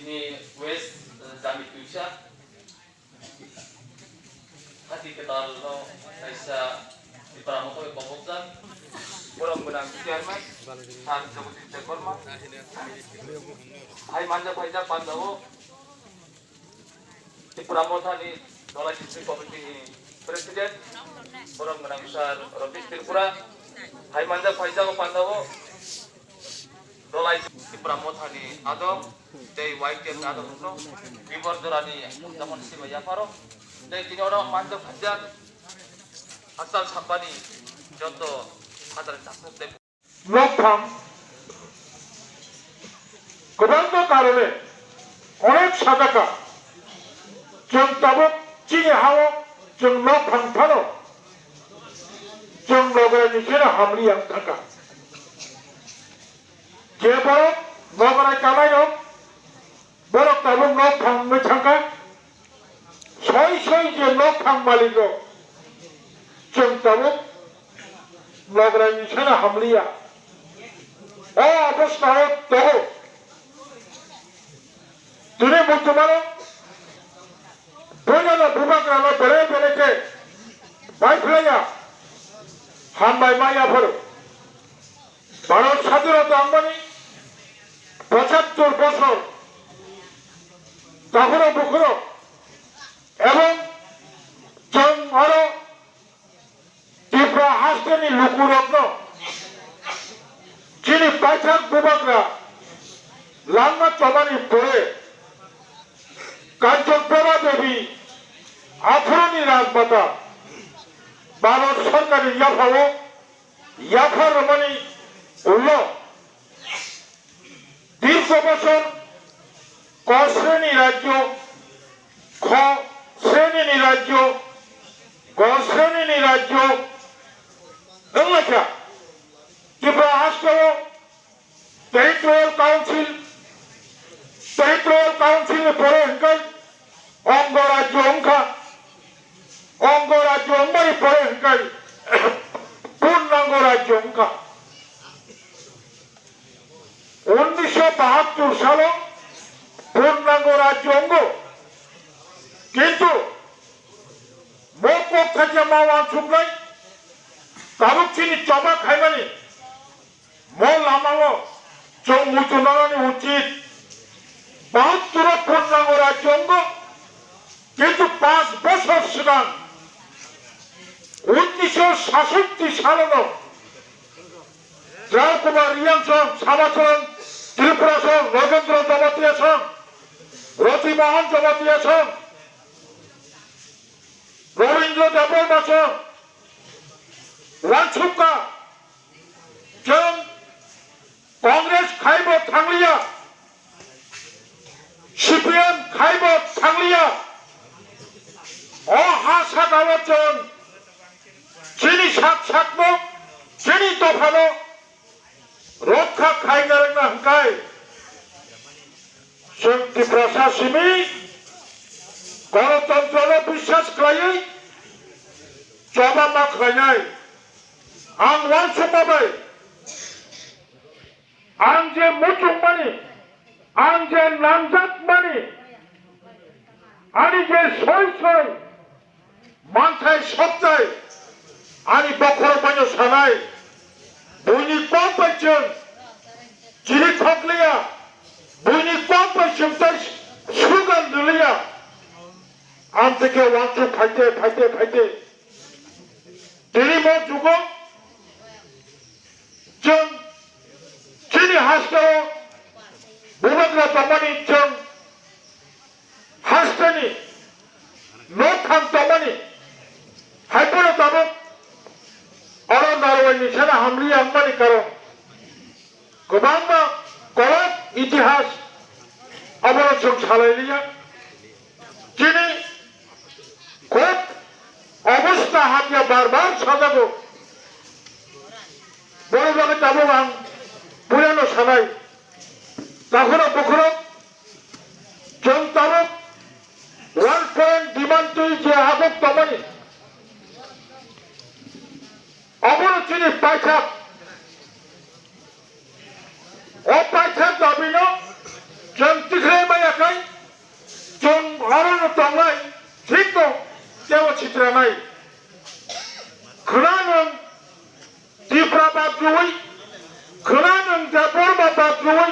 Sini West Jambi Tuisha hati ketal no Aisyah di Pramoto Pemutlan orang benang Jerman han sebutin cekorma hai manja paida pandawo di Pramoto ni dola distrik komite presiden orang benang besar Robis Tripura hai manja paida ko pandawo dola di Pramoto ni adom dari white game atau no bibor dorani zaman si Maya Faro dari tiga orang mantap hajar asal sampani contoh hadar takut deh lockdown গোবন্ধ কারণে অনেক সাদাকা जों दाबो चिनि हावो जों lockdown थानो जों नगरानि सेरा हामलियां थाका जे बरो नगराय कालायो बरो दाबो लकडाउन में थाका सय सय जे लकडाउन मालिको जों दाबो नगरानि सेरा हामलिया ओ अवस्थायाव दङ दिनै बर्तमानाव बयनानो बुबाग्रानो बेले बेलेके बायफ्लेया हामबाय मायाफोर भारत স্বাধীনতা आंबानि 75 বছর दाखुरो बुखुरो এবং जों आरो ত্রিপুরা हास्टेनि लुकुरत्न যিনি পাইথাক বুবাগ্রা লাঙ্গা চবানি পড়ে কাঞ্চনপ্রভা দেবী আফরানি রাজমাতা ভারত সরকারের ইয়াফা রমণী উল্ল দীর্ঘ বছর ক শ্রেণী রাজ্য খ শ্রেণী রাজ্য গ শ্রেণী রাজ্য এলাকা ত্রিপুরা হাসপাতাল টেরিটোরিয়াল কাউন্সিল পরে অঙ্গরাজ্য অঙ্গরাজ্য পরে পূর্ণাঙ্গ রাজ্য 1972 সালে পূর্ণাঙ্গ রাজ্য অঙ্গ কিন্তু মোট থেকে মাওয়া সুপ্লাই তাবুকচিনি চবা খাইমানি মো লামাও जों मुजुनानै उचित 72 পূর্ণাঙ্গ রাজ্য অঙ্গ কিন্তু 5 বছর সিগাं 1967 সালেও রাজকুমার রিয়াংসং সামাচরণ ত্রিপুরাসং নগেন্দ্র জমাতিয়াসং রতিমোহন জমাতিয়াসং রবীন্দ্র দেববর্মাসং वानसुका जों कांग्रेस खाइबो थांलिया सीपीएम खाइबो थांलिया हासा गावो जों जिनि साकनो जिनि दफानो रक्षा खाइनो रोंना हंखाय जों त्रिपुरा सासिमि गणतन्त्रनो बिश्वास खालायै जबामा खालायनाय आं वानसुमाबाय आं जे मुचुंमानि आं जे नामजादमानि आनि जे सय मानथाय सप्ताय आनि बखरबायनो सानाय बयनि कमपायजों जिरि खगलिया बयनि कमपायजों सुगान गोलैया आं থেকে वानसु फायते दिनै मो जुगाव जों जिनि हास्टेलाव बुबाग्रा दंमानि जों हास्टेलनि न' दंमानि हायफोरो दाबो अरनारवायनि सेना हामलिया आंबानि कारन गोबां गलत इतिहास आबाद जों सालायलिया दिनै खुब अवस्था हाथिया बार साजागौ बर'बागे दाबो आं पुरानो सानाय दाखुरो बुखुरो जों दाबो 1 पॉइंट डिमांड जे हागौ दंमानि अबरचिनि पाइथाक दाबिनो जों तिख्रे माया आरो तंलाय ठीक दं जेबो चित्रा नाय खोनानों दिफ्रा बाद्रुयै खोनानों देबरमा बाद्रुयै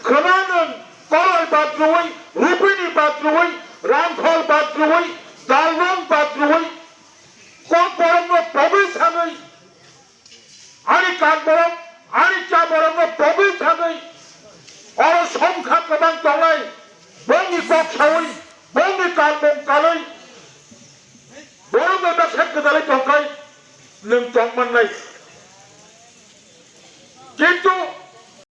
खोनानों करय बाद्रुयै रुपिनी बाद्रुयै रामफल बाद्रुयै दालरं बाद्रुयै कोन बरंग प्रवेशानै आनि कान बरं आनि चा बरंग प्रवेशानै आरो संख्या गोबां दंलाय बंनि कक्सावै बंनि कालबं कालै बरंग दासे गोदालै दंखाय नों दंमोननाय किन्तु